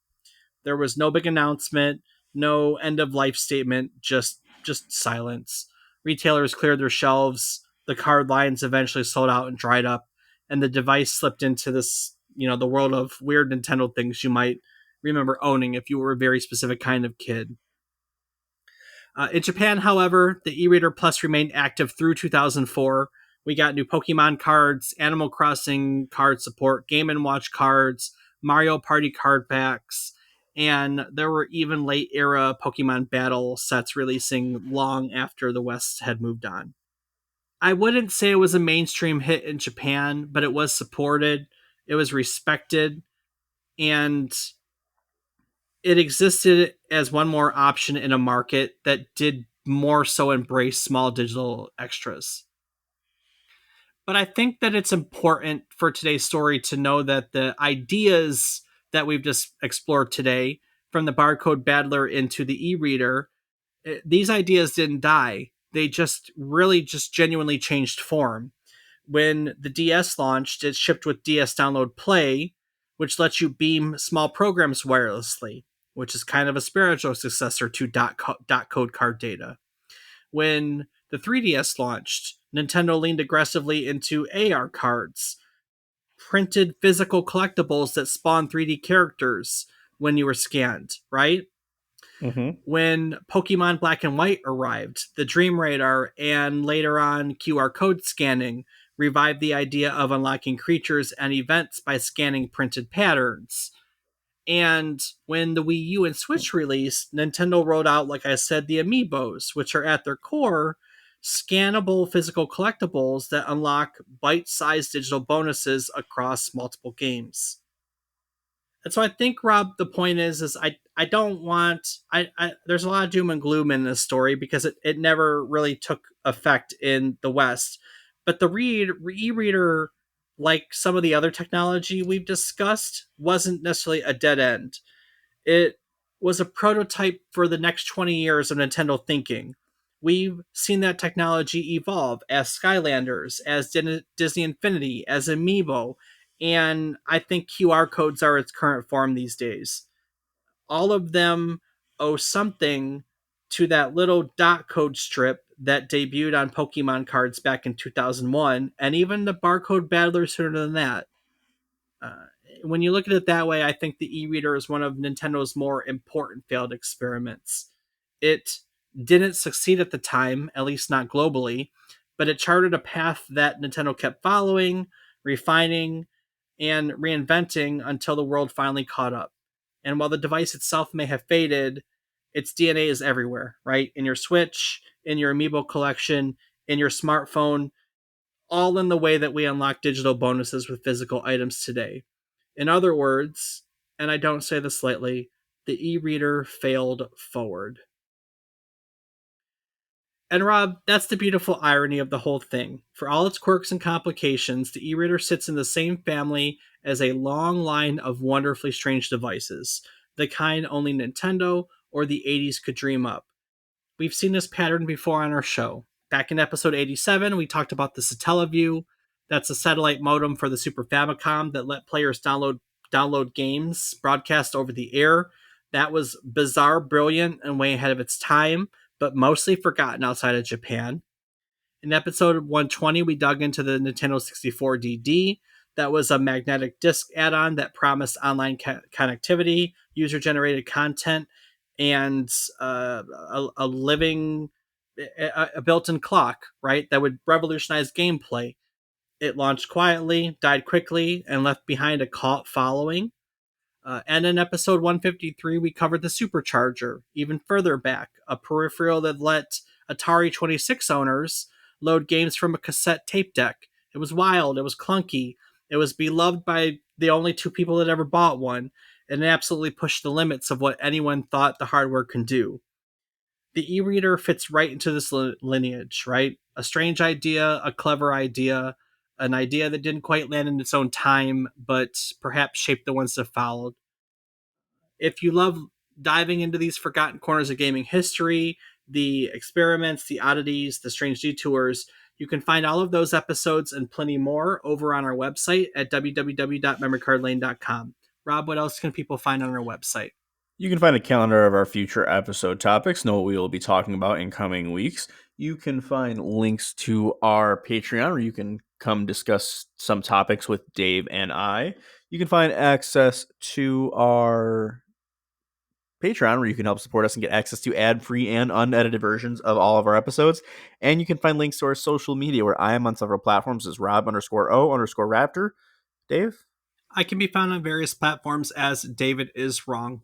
There was no big announcement, no end of life statement, just silence. Retailers cleared their shelves, the card lines eventually sold out and dried up, and the device slipped into this, the world of weird Nintendo things you might remember owning if you were a very specific kind of kid. In Japan, however, the e-reader Plus remained active through 2004. We got new Pokemon cards, Animal Crossing card support, Game & Watch cards, Mario Party card packs, and there were even late era Pokemon battle sets releasing long after the West had moved on. I wouldn't say it was a mainstream hit in Japan, but it was supported, it was respected, and it existed as one more option in a market that did more so embrace small digital extras. But I think that it's important for today's story to know that the ideas that we've just explored today, from the barcode battler into the e-reader, these ideas didn't die. They just genuinely changed form. When the DS launched, it shipped with DS Download Play, which lets you beam small programs wirelessly, which is kind of a spiritual successor to dot code card data. When the 3DS launched, Nintendo leaned aggressively into AR cards, printed physical collectibles that spawn 3D characters when you were scanned, right? Mm-hmm. When Pokemon Black and White arrived, the Dream Radar and later on QR code scanning revived the idea of unlocking creatures and events by scanning printed patterns. And when the Wii U and Switch released, Nintendo rolled out, like I said, the Amiibos, which are at their core scannable physical collectibles that unlock bite-sized digital bonuses across multiple games. And so I think, Rob, the point is I don't want there's a lot of doom and gloom in this story because it never really took effect in the West. But the e-reader, like some of the other technology we've discussed, wasn't necessarily a dead end. It was a prototype for the next 20 years of Nintendo thinking. We've seen that technology evolve as Skylanders, as Disney Infinity, as Amiibo, and I think QR codes are its current form these days. All of them owe something to that little dot code strip that debuted on Pokemon cards back in 2001, and even the barcode battler sooner than that. Uh, when you look at it that way, I think the e-reader is one of Nintendo's more important failed experiments. It didn't succeed at the time, at least not globally, but it charted a path that Nintendo kept following, refining, and reinventing until the world finally caught up. And while the device itself may have faded, its DNA is everywhere, right? In your Switch, in your Amiibo collection, in your smartphone, all in the way that we unlock digital bonuses with physical items today. In other words, and I don't say this lightly, the e-reader failed forward. And Rob, that's the beautiful irony of the whole thing. For all its quirks and complications, the e-reader sits in the same family as a long line of wonderfully strange devices, the kind only Nintendo or the 80s could dream up. We've seen this pattern before on our show. Back in episode 87, we talked about the Satellaview. That's a satellite modem for the Super Famicom that let players download games broadcast over the air. That was bizarre, brilliant, and way ahead of its time, but mostly forgotten outside of Japan. In episode 120, we dug into the Nintendo 64 DD. That was a magnetic disc add on that promised online connectivity, user generated content, and a living, a built in clock, right? That would revolutionize gameplay. It launched quietly, died quickly, and left behind a cult following. And in episode 153, we covered the Supercharger, even further back, a peripheral that let Atari 26 owners load games from a cassette tape deck. It was wild, it was clunky, it was beloved by the only two people that ever bought one, and it absolutely pushed the limits of what anyone thought the hardware can do. The e-reader fits right into this lineage, right? A strange idea, a clever idea, an idea that didn't quite land in its own time, but perhaps shaped the ones that followed. If you love diving into these forgotten corners of gaming history, the experiments, the oddities, the strange detours, you can find all of those episodes and plenty more over on our website at www.memorycardlane.com. Rob, what else can people find on our website? You can find a calendar of our future episode topics, know what we will be talking about in coming weeks. You can find links to our Patreon where you can come discuss some topics with Dave and I. You can find access to our Patreon where you can help support us and get access to ad-free and unedited versions of all of our episodes. And you can find links to our social media where I am on several platforms as Rob_O_Raptor. Dave? I can be found on various platforms as David is Wrong.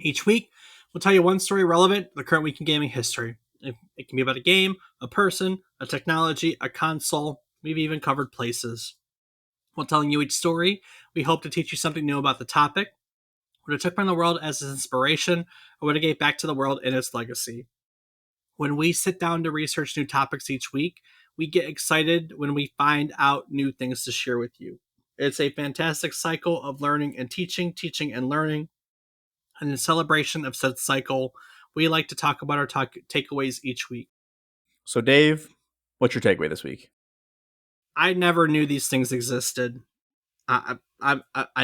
Each week, we'll tell you one story relevant to the current week in gaming history. It can be about a game, a person, a technology, a console. We've even covered places. While telling you each story, we hope to teach you something new about the topic, what it took from the world as its inspiration, or what it gave back to the world in its legacy. When we sit down to research new topics each week, we get excited when we find out new things to share with you. It's a fantastic cycle of learning and teaching, teaching and learning. And in celebration of said cycle, we like to talk about our takeaways each week. So, Dave, what's your takeaway this week? I never knew these things existed. I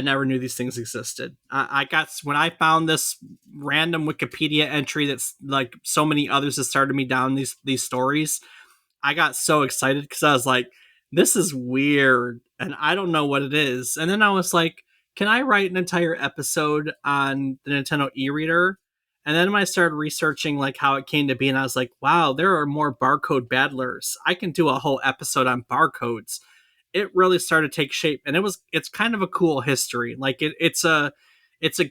never knew these things existed. I got when I found this random Wikipedia entry that's like so many others that started me down these stories. I got so excited because I was like, this is weird and I don't know what it is. And then I was like, can I write an entire episode on the Nintendo e-reader? And then when I started researching like how it came to be, and I was like, wow, there are more barcode battlers. I can do a whole episode on barcodes. It really started to take shape, and it's kind of a cool history. Like it's a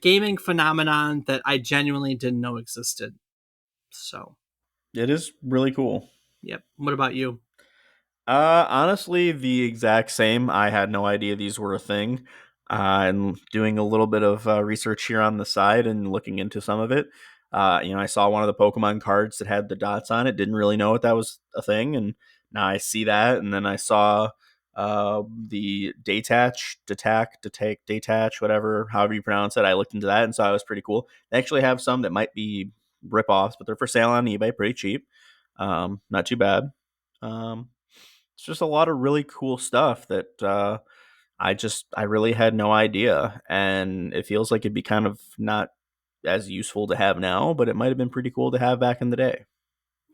gaming phenomenon that I genuinely didn't know existed. So It is really cool. yep. What about you? Honestly, the exact same. I had no idea these were a thing. And doing a little bit of research here on the side and looking into some of it. I saw one of the Pokemon cards that had the dots on it. Didn't really know what that was a thing, and now I see that. And then I saw the Datach, whatever, however you pronounce it. I looked into that and saw it was pretty cool. They actually have some that might be ripoffs, but they're for sale on eBay, pretty cheap. Not too bad. It's just a lot of really cool stuff that I really had no idea, and it feels like it'd be kind of not as useful to have now, but it might have been pretty cool to have back in the day.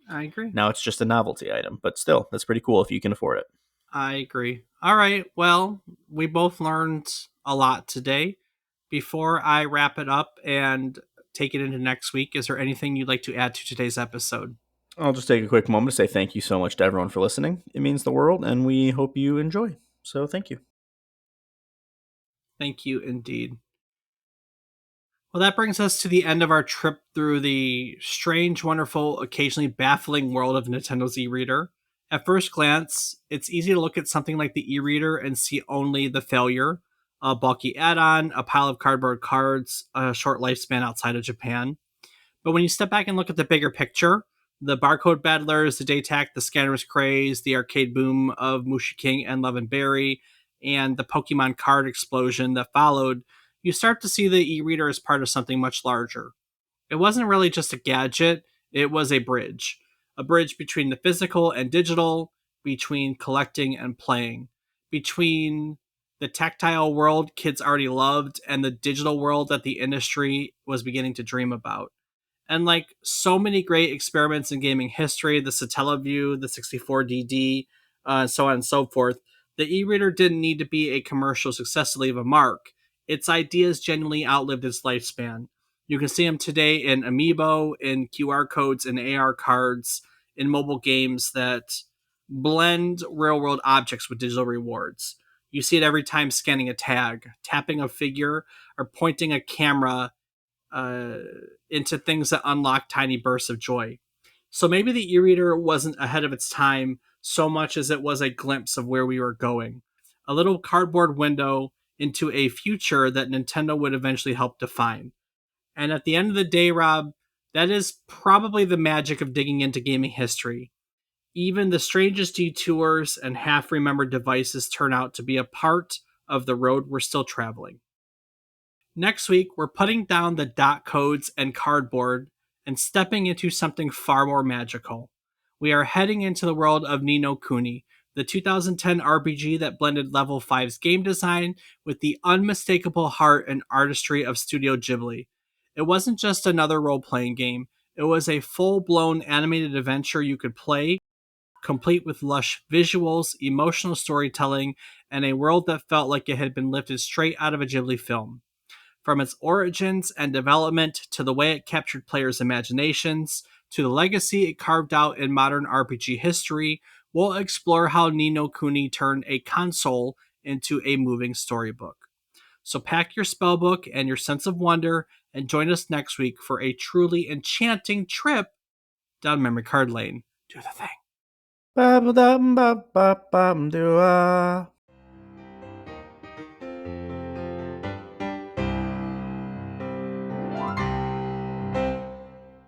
I agree. Now it's just a novelty item, but still, that's pretty cool if you can afford it. I agree. All right. Well, we both learned a lot today. Before I wrap it up and take it into next week, is there anything you'd like to add to today's episode? I'll just take a quick moment to say thank you so much to everyone for listening. It means the world, and we hope you enjoy. So thank you. Thank you indeed. Well, that brings us to the end of our trip through the strange, wonderful, occasionally baffling world of Nintendo's e-reader. At first glance, it's easy to look at something like the e-reader and see only the failure, a bulky add-on, a pile of cardboard cards, a short lifespan outside of Japan. But when you step back and look at the bigger picture, the barcode battlers, the Datach, the scanners craze, the arcade boom of Mushiking and Love and Berry, and the Pokemon card explosion that followed, you start to see the e-reader as part of something much larger. It wasn't really just a gadget, it was a bridge between the physical and digital, between collecting and playing, between the tactile world kids already loved and the digital world that the industry was beginning to dream about. And like so many great experiments in gaming history, the Satellaview, the 64DD, so on and so forth, the e-reader didn't need to be a commercial success to leave a mark. Its ideas genuinely outlived its lifespan. You can see them today in Amiibo, in QR codes, in AR cards, in mobile games that blend real world objects with digital rewards. You see it every time scanning a tag, tapping a figure, or pointing a camera uh, into things that unlock tiny bursts of joy. So maybe the e-reader wasn't ahead of its time so much as it was a glimpse of where we were going. A little cardboard window into a future that Nintendo would eventually help define. And at the end of the day, Rob, that is probably the magic of digging into gaming history. Even the strangest detours and half remembered devices turn out to be a part of the road we're still traveling. Next week, we're putting down the dot codes and cardboard and stepping into something far more magical. We are heading into the world of Ni no Kuni, the 2010 RPG that blended Level 5's game design with the unmistakable heart and artistry of Studio Ghibli. It wasn't just another role playing game, it was a full blown animated adventure you could play, complete with lush visuals, emotional storytelling, and a world that felt like it had been lifted straight out of a Ghibli film. From its origins and development to the way it captured players' imaginations to the legacy it carved out in modern RPG history, we'll explore how Ni no Kuni turned a console into a moving storybook. So pack your spellbook and your sense of wonder and join us next week for a truly enchanting trip down memory card lane. Do the thing. Ba-ba-dum-ba-ba-bum-doo-ah.